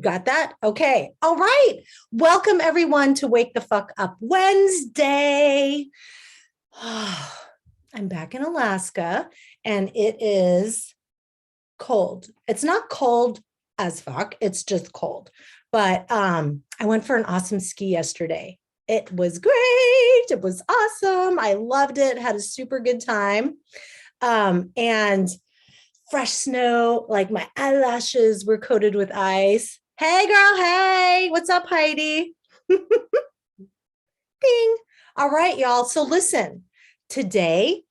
Got that? Okay. All right. Welcome everyone to Wake the Fuck Up Wednesday. I'm back in Alaska and it is cold. It's not cold as fuck. It's just cold. But I went for an awesome ski yesterday. It was great. It was awesome. I loved it. Had a super good time. And fresh snow, like my eyelashes were coated with ice. Hey, girl. Hey, what's up, Heidi? Ding. All right, y'all. So listen, today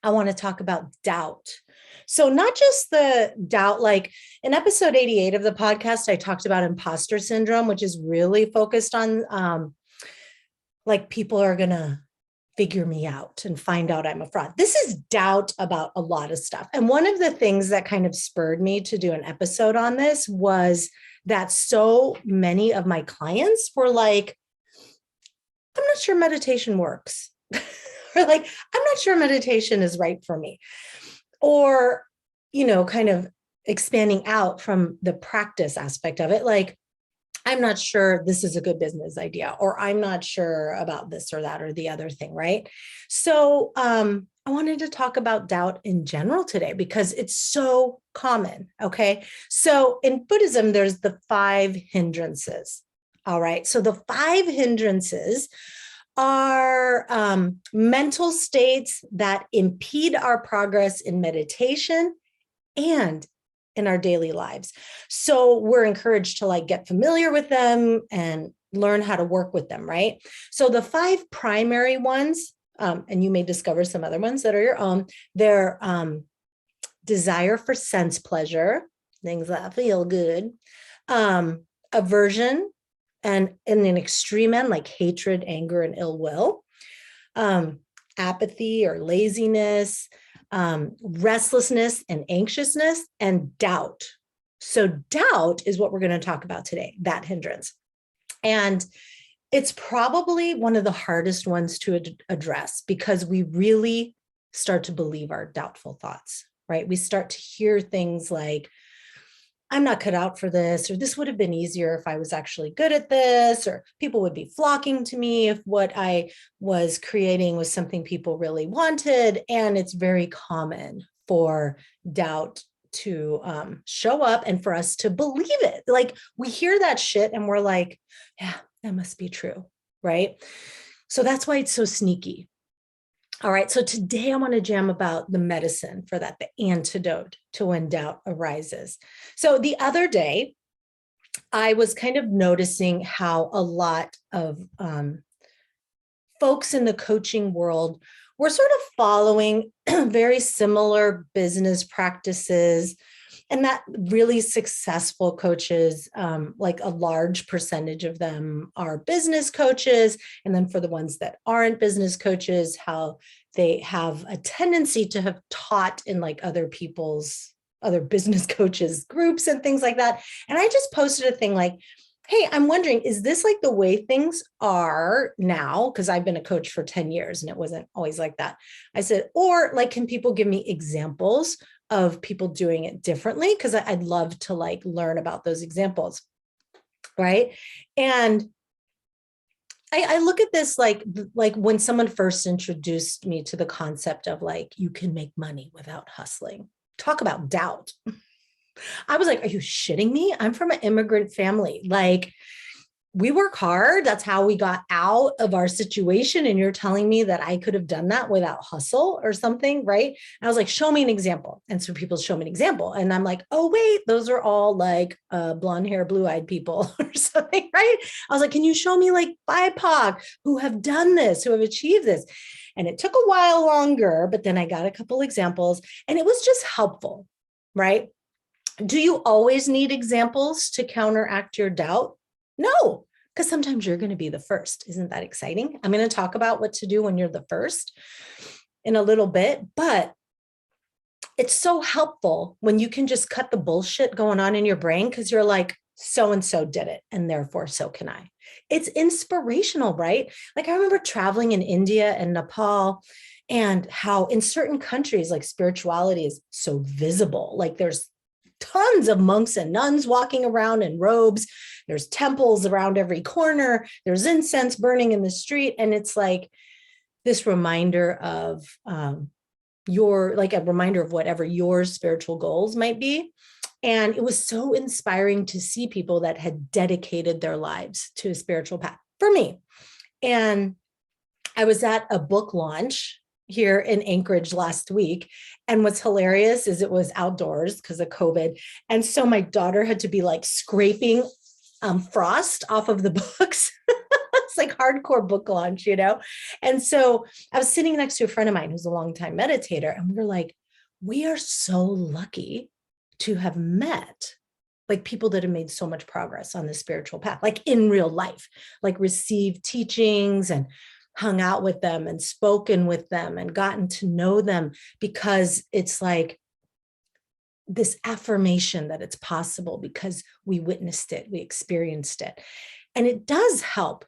I want to talk about doubt. So, not just the doubt, like in episode 88 of the podcast, I talked about imposter syndrome, which is really focused on like people are going to figure me out and find out I'm a fraud. This is doubt about a lot of stuff. And one of the things that kind of spurred me to do an episode on this was that so many of my clients were like, I'm not sure meditation works. Or like, I'm not sure meditation is right for me. Or, kind of expanding out from the practice aspect of it. Like, I'm not sure this is a good business idea, or I'm not sure about this or that or the other thing, right? So I wanted to talk about doubt in general today because it's so common, okay? So in Buddhism, there's the 5 hindrances, all right? So the 5 hindrances are mental states that impede our progress in meditation and in our daily lives. So we're encouraged to like get familiar with them and learn how to work with them, right? So the 5 primary ones, and you may discover some other ones that are your own, they're desire for sense pleasure, things that feel good, aversion, and in an extreme end, like hatred, anger, and ill will, apathy or laziness, restlessness and anxiousness, and doubt. So doubt is what we're going to talk about today, that hindrance. And it's probably one of the hardest ones to address because we really start to believe our doubtful thoughts, right? We start to hear things like, I'm not cut out for this, or this would have been easier if I was actually good at this, or people would be flocking to me if what I was creating was something people really wanted. And it's very common for doubt to show up and for us to believe it. Like we hear that shit and we're like, yeah, that must be true, right? So that's why it's so sneaky. All right, so today I want to jam about the medicine for that, the antidote to when doubt arises. So the other day, I was kind of noticing how a lot of folks in the coaching world were sort of following very similar business practices, and that really successful coaches, like a large percentage of them are business coaches. And then for the ones that aren't business coaches, how they have a tendency to have taught in like other business coaches groups and things like that. And I just posted a thing like, hey, I'm wondering, is this like the way things are now? Because I've been a coach for 10 years and it wasn't always like that. I said, or like, can people give me examples of people doing it differently? Because I'd love to like learn about those examples, right? And I look at this like when someone first introduced me to the concept of like, you can make money without hustling. Talk about doubt. I was like, are you shitting me? I'm from an immigrant family. Like, we work hard. That's how we got out of our situation. And you're telling me that I could have done that without hustle or something, right? And I was like, show me an example. And so people show me an example. And I'm like, oh, wait, those are all like blonde hair, blue-eyed people or something, right? I was like, can you show me like BIPOC who have done this, who have achieved this? And it took a while longer, but then I got a couple examples and it was just helpful, right? Do you always need examples to counteract your doubt? No, because sometimes you're going to be the first. Isn't that exciting? I'm going to talk about what to do when you're the first in a little bit, but it's so helpful when you can just cut the bullshit going on in your brain because you're like, so-and-so did it, and therefore so can I. It's inspirational, right? Like I remember traveling in India and Nepal and how in certain countries, like spirituality is so visible. Like there's tons of monks and nuns walking around in robes. There's temples around every corner. There's incense burning in the street. And it's like this reminder of like a reminder of whatever your spiritual goals might be. And it was so inspiring to see people that had dedicated their lives to a spiritual path for me. And I was at a book launch here in Anchorage last week. And what's hilarious is it was outdoors because of COVID. And so my daughter had to be like scraping frost off of the books. It's like hardcore book launch, And so I was sitting next to a friend of mine who's a longtime meditator. And we were like, we are so lucky to have met like people that have made so much progress on the spiritual path, like in real life, like received teachings and hung out with them and spoken with them and gotten to know them, because it's like this affirmation that it's possible because we witnessed it, we experienced it. And it does help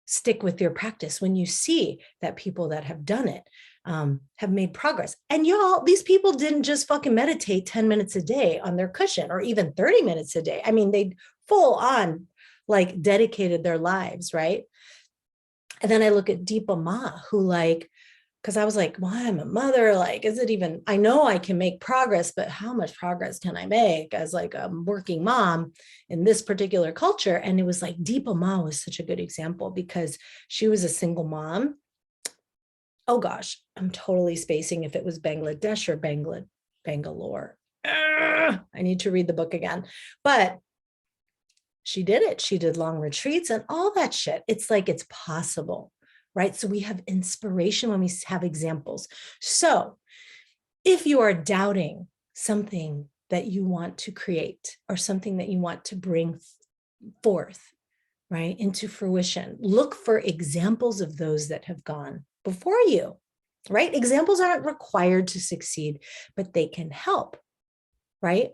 stick with your practice when you see that people that have done it have made progress. And y'all, these people didn't just fucking meditate 10 minutes a day on their cushion or even 30 minutes a day. I mean, they full on like dedicated their lives, right? And then I look at Deepa Ma, who like, because I was like, well, I'm a mother, like, is it even, I know I can make progress, but how much progress can I make as like a working mom in this particular culture? And it was like, Deepa Ma was such a good example because she was a single mom. Oh gosh, I'm totally spacing if it was Bangladesh or Bangalore. I need to read the book again, but she did it. She did long retreats and all that shit. It's like, it's possible, right? So we have inspiration when we have examples. So if you are doubting something that you want to create or something that you want to bring forth, right, into fruition, look for examples of those that have gone before you, right? Examples aren't required to succeed, but they can help, right?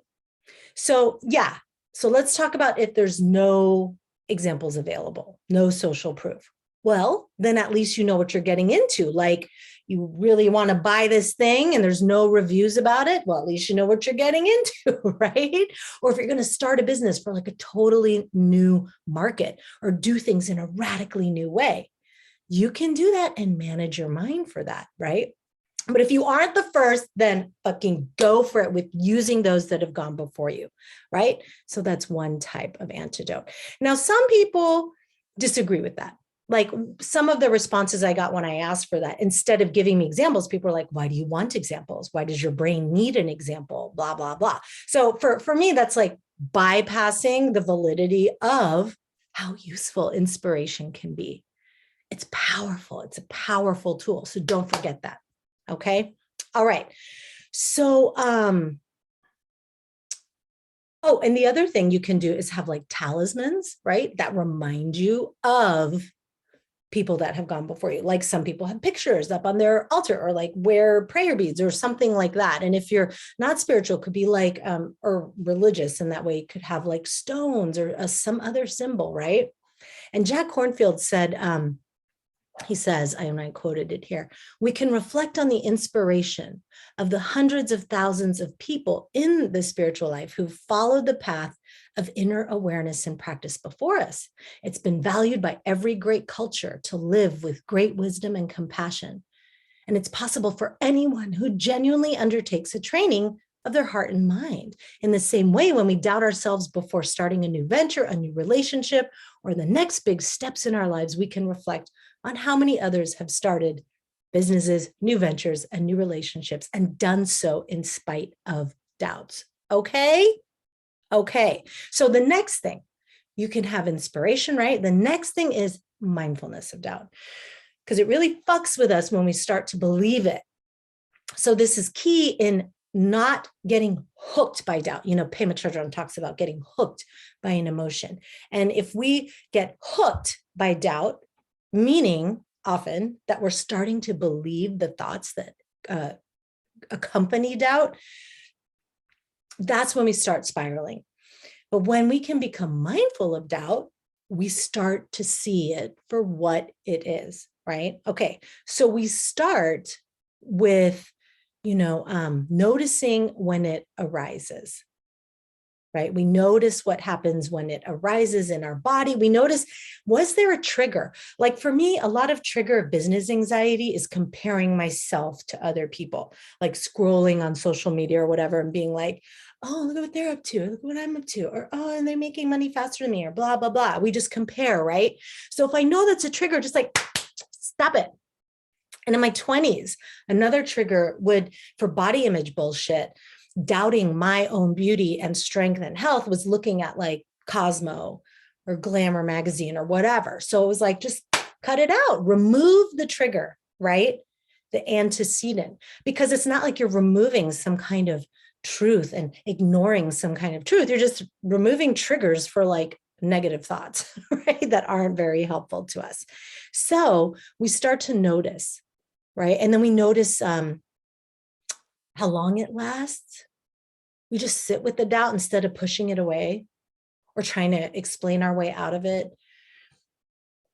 So yeah, so let's talk about if there's no examples available, no social proof. Well, then at least you know what you're getting into. Like you really want to buy this thing and there's no reviews about it. Well, at least you know what you're getting into, right? Or if you're going to start a business for like a totally new market or do things in a radically new way, you can do that and manage your mind for that, right? But if you aren't the first, then fucking go for it with using those that have gone before you, right? So that's one type of antidote. Now, some people disagree with that. Like some of the responses I got when I asked for that, instead of giving me examples, people are like, why do you want examples? Why does your brain need an example? Blah, blah, blah. So for me, that's like bypassing the validity of how useful inspiration can be. It's powerful. It's a powerful tool. So don't forget that. Okay. All right. So, oh, and the other thing you can do is have like talismans, right? That remind you of people that have gone before you. Like some people have pictures up on their altar or like wear prayer beads or something like that. And if you're not spiritual, could be like, or religious in that way, you could have like stones or some other symbol, right? And Jack Kornfield said, he says, I quoted it here, we can reflect on the inspiration of the hundreds of thousands of people in the spiritual life who followed the path of inner awareness and practice before us. It's been valued by every great culture to live with great wisdom and compassion. And it's possible for anyone who genuinely undertakes a training of their heart and mind. In the same way, when we doubt ourselves before starting a new venture, a new relationship, or the next big steps in our lives, we can reflect on how many others have started businesses, new ventures, and new relationships, and done so in spite of doubts. Okay? Okay. So the next thing, you can have inspiration, right? The next thing is mindfulness of doubt, because it really fucks with us when we start to believe it. So this is key in not getting hooked by doubt. Pema Chodron talks about getting hooked by an emotion. And if we get hooked by doubt, meaning often that we're starting to believe the thoughts that accompany doubt, that's when we start spiraling. But when we can become mindful of doubt, we start to see it for what it is, right? Okay, so we start with noticing when it arises. right? We notice what happens when it arises in our body. We notice, was there a trigger? Like for me, a lot of trigger of business anxiety is comparing myself to other people, like scrolling on social media or whatever and being like, oh, look at what they're up to, look what I'm up to, or oh, and they're making money faster than me, or blah, blah, blah. We just compare, right? So if I know that's a trigger, just like, stop it. And in my 20s, another trigger would, for body image bullshit, doubting my own beauty and strength and health, was looking at like Cosmo or Glamour magazine or whatever. So it was like, just cut it out, remove the trigger, right? The antecedent, because it's not like you're removing some kind of truth and ignoring some kind of truth. You're just removing triggers for like negative thoughts, right? That aren't very helpful to us. So we start to notice, right? And then we notice how long it lasts. We just sit with the doubt instead of pushing it away or trying to explain our way out of it,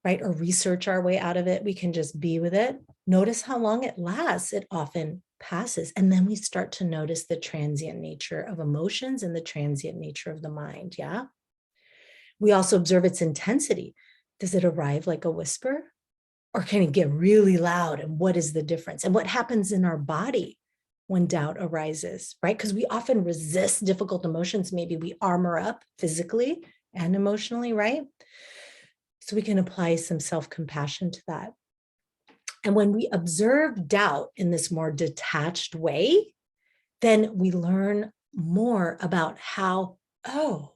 right? Or research our way out of it. We can just be with it. Notice how long it lasts. It often passes. And then we start to notice the transient nature of emotions and the transient nature of the mind. Yeah. We also observe its intensity. Does it arrive like a whisper? Or can it get really loud? And what is the difference? And what happens in our body when doubt arises, right? Because we often resist difficult emotions. Maybe we armor up physically and emotionally, right? So we can apply some self-compassion to that. And when we observe doubt in this more detached way, then we learn more about how, oh,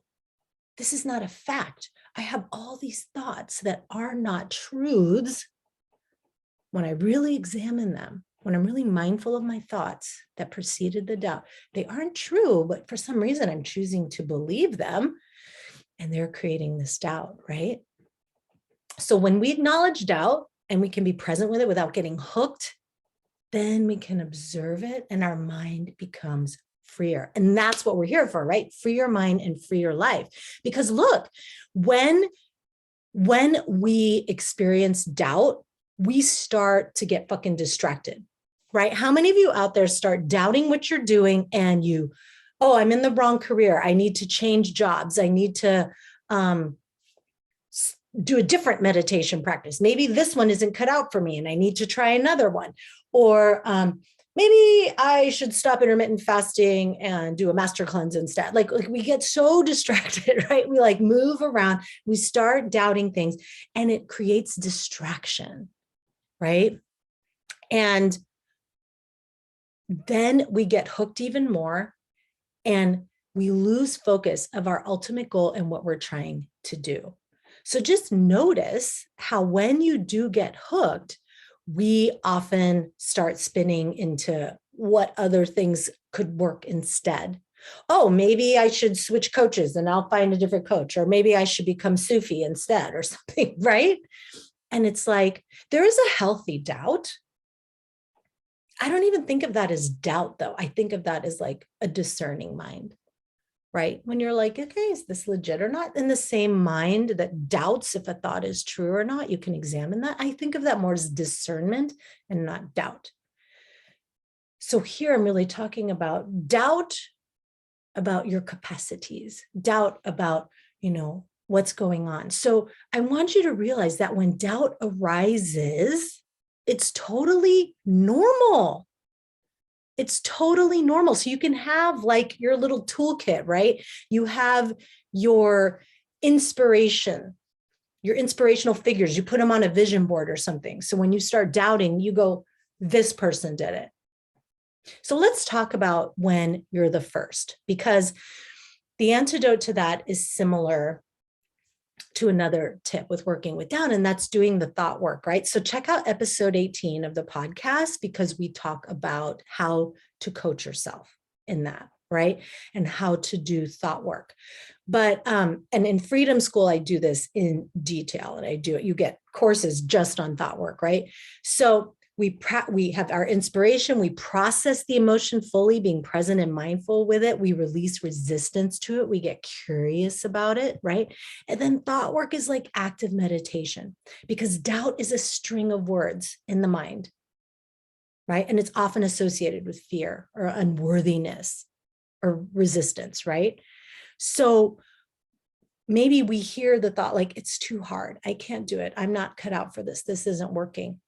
this is not a fact. I have all these thoughts that are not truths. When I really examine them, when I'm really mindful of my thoughts that preceded the doubt, they aren't true, but for some reason I'm choosing to believe them, and they're creating this doubt, right? So when we acknowledge doubt and we can be present with it without getting hooked, then we can observe it and our mind becomes freer. And that's what we're here for, right? Free your mind and free your life. Because look, when we experience doubt, we start to get fucking distracted, right? How many of you out there start doubting what you're doing and you, oh, I'm in the wrong career. I need to change jobs. I need to do a different meditation practice. Maybe this one isn't cut out for me and I need to try another one. Or maybe I should stop intermittent fasting and do a master cleanse instead. Like we get so distracted, right? We like move around, we start doubting things and it creates distraction, right? And then we get hooked even more and we lose focus of our ultimate goal and what we're trying to do. So just notice how when you do get hooked, we often start spinning into what other things could work instead. Oh, maybe I should switch coaches and I'll find a different coach, or maybe I should become Sufi instead or something, right? And it's like, there is a healthy doubt. I don't even think of that as doubt though. I think of that as like a discerning mind, right? When you're like, okay, is this legit or not? In the same mind that doubts if a thought is true or not, you can examine that. I think of that more as discernment and not doubt. So here I'm really talking about doubt about your capacities, doubt about, what's going on. So I want you to realize that when doubt arises, it's totally normal. It's totally normal. So you can have like your little toolkit, right? You have your inspiration, your inspirational figures. You put them on a vision board or something. So when you start doubting, you go, this person did it. So let's talk about when you're the first, because the antidote to that is similar to another tip with working with doubt, and that's doing the thought work, right? So check out episode 18 of the podcast, because we talk about how to coach yourself in that, right? And how to do thought work. But, and in Freedom School, I do this in detail, and I do it. You get courses just on thought work, right? So we have our inspiration, we process the emotion fully, being present and mindful with it. We release resistance to it. We get curious about it, right? And then thought work is like active meditation, because doubt is a string of words in the mind, right? And it's often associated with fear or unworthiness or resistance, right? So maybe we hear the thought like, it's too hard. I can't do it. I'm not cut out for this. This isn't working,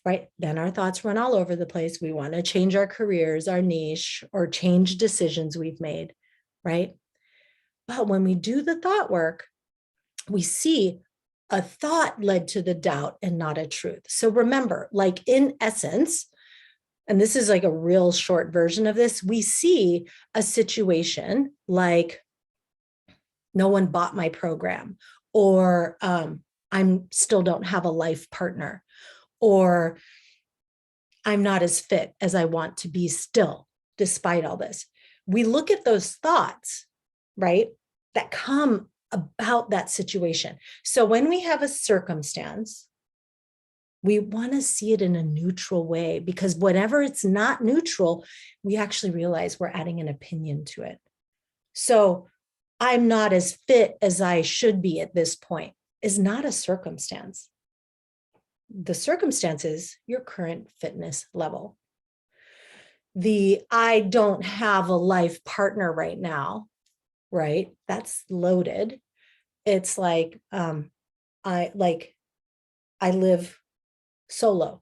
right? Then our thoughts run all over the place. We want to change our careers, our niche, or change decisions we've made, right? But when we do the thought work, we see a thought led to the doubt and not a truth. So remember, like in essence, and this is like a real short version of this, we see a situation like no one bought my program, or I'm still don't have a life partner, or I'm not as fit as I want to be still, despite all this. We look at those thoughts, right, that come about that situation. So when we have a circumstance, we want to see it in a neutral way, because whenever it's not neutral, we actually realize we're adding an opinion to it. So I'm not as fit as I should be at this point is not a circumstance. The circumstance is your current fitness level. The I don't have a life partner right now, right? That's loaded. It's like I live solo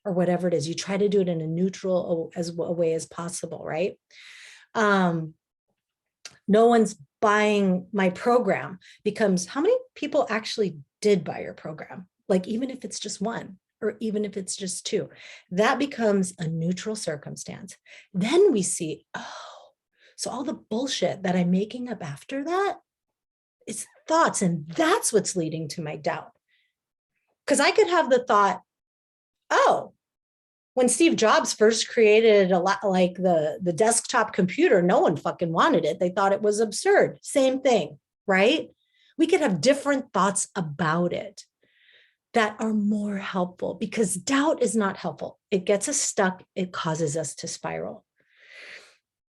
or whatever it is. You try to do it in a neutral as a way as possible, right? No one's buying my program becomes how many people actually did buy your program? Like, even if it's just one, or even if it's just two, that becomes a neutral circumstance. Then we see, oh, so all the bullshit that I'm making up after that is thoughts. And that's what's leading to my doubt. Because I could have the thought, oh, when Steve Jobs first created a lot like the desktop computer, no one fucking wanted it. They thought it was absurd. Same thing, right? We could have different thoughts about it that are more helpful, because doubt is not helpful. It gets us stuck. It causes us to spiral.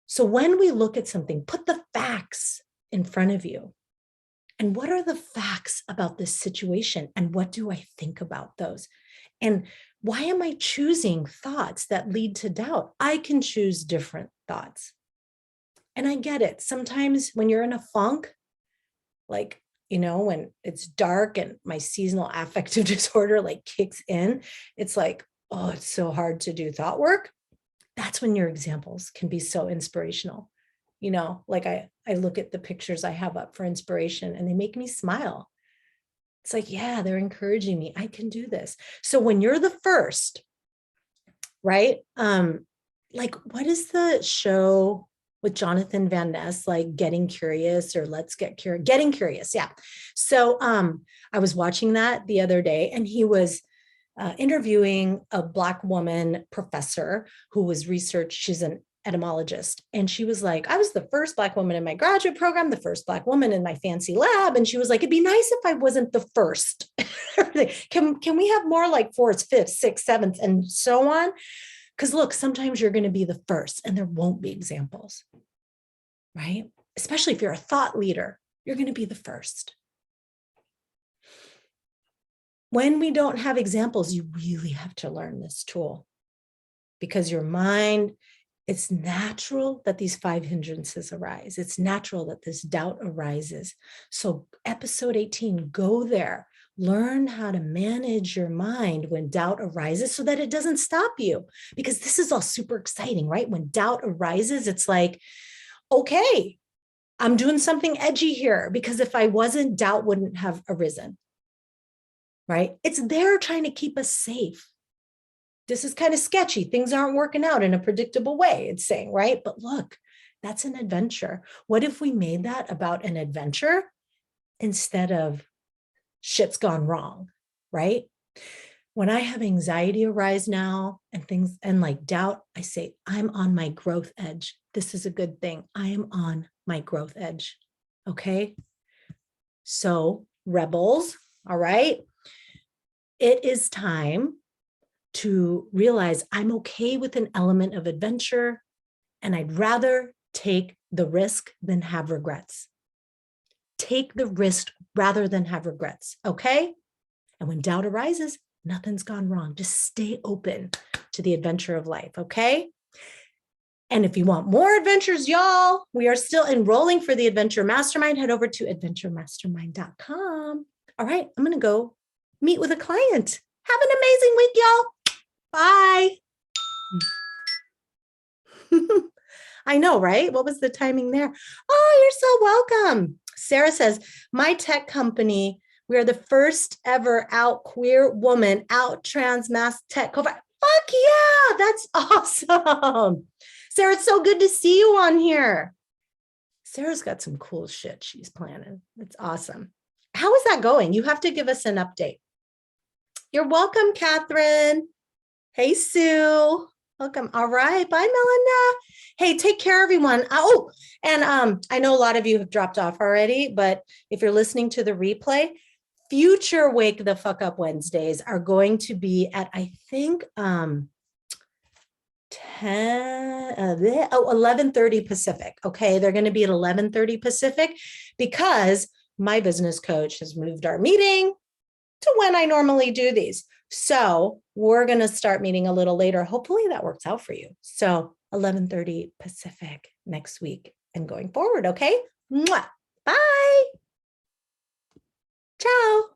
So when we look at something, put the facts in front of you. And what are the facts about this situation? And what do I think about those? And why am I choosing thoughts that lead to doubt? I can choose different thoughts. And I get it. Sometimes when you're in a funk, like, when it's dark and my seasonal affective disorder like kicks in, it's like, oh, it's so hard to do thought work. That's when your examples can be so inspirational. Like I look at the pictures I have up for inspiration and they make me smile. It's like, yeah, they're encouraging me. I can do this. So when you're the first, right? Like, what is the show with Jonathan Van Ness, like Getting Curious or Let's Get Curious? Getting Curious, yeah. So I was watching that the other day, and he was interviewing a Black woman professor who was she's an etymologist. And she was like, I was the first Black woman in my graduate program, the first Black woman in my fancy lab. And she was like, it'd be nice if I wasn't the first. Can we have more like fourths, fifths, sixths, sevenths, and so on? Because look, sometimes you're going to be the first and there won't be examples, right? Especially if you're a thought leader, you're going to be the first. When we don't have examples, you really have to learn this tool, because your mind, it's natural that these 5 hindrances arise. It's natural that this doubt arises. So episode 18, go there. Learn how to manage your mind when doubt arises so that it doesn't stop you, because this is all super exciting, right? When doubt arises, it's like, okay, I'm doing something edgy here, because if I wasn't, doubt wouldn't have arisen, right? It's there trying to keep us safe. This is kind of sketchy. Things aren't working out in a predictable way, it's saying, right? But look, that's an adventure. What if we made that about an adventure instead of shit's gone wrong, right? When I have anxiety arise now and things and like doubt, I say, I'm on my growth edge. This is a good thing. I am on my growth edge. Okay. So rebels, all right. It is time to realize I'm okay with an element of adventure, and I'd rather take the risk than have regrets. Take the risk rather than have regrets, okay? And when doubt arises, nothing's gone wrong. Just stay open to the adventure of life, okay? And if you want more adventures, y'all, we are still enrolling for the Adventure Mastermind. Head over to adventuremastermind.com. All right, I'm going to go meet with a client. Have an amazing week, y'all. Bye. I know, right? What was the timing there? Oh, you're so welcome. Sarah says, my tech company, we are the first ever out queer woman, out trans mass tech. Fuck yeah, that's awesome. Sarah, it's so good to see you on here. Sarah's got some cool shit she's planning. It's awesome. How is that going? You have to give us an update. You're welcome, Catherine. Hey, Sue. Welcome. All right. Bye, Melinda. Hey, take care, everyone. Oh, and I know a lot of you have dropped off already, but if you're listening to the replay, future Wake the Fuck Up Wednesdays are going to be at, I think, 11:30 Pacific. Okay, they're going to be at 11:30 Pacific because my business coach has moved our meeting to when I normally do these. So we're going to start meeting a little later. Hopefully that works out for you. So 11:30 Pacific next week and going forward. Okay. Mwah. Bye. Ciao.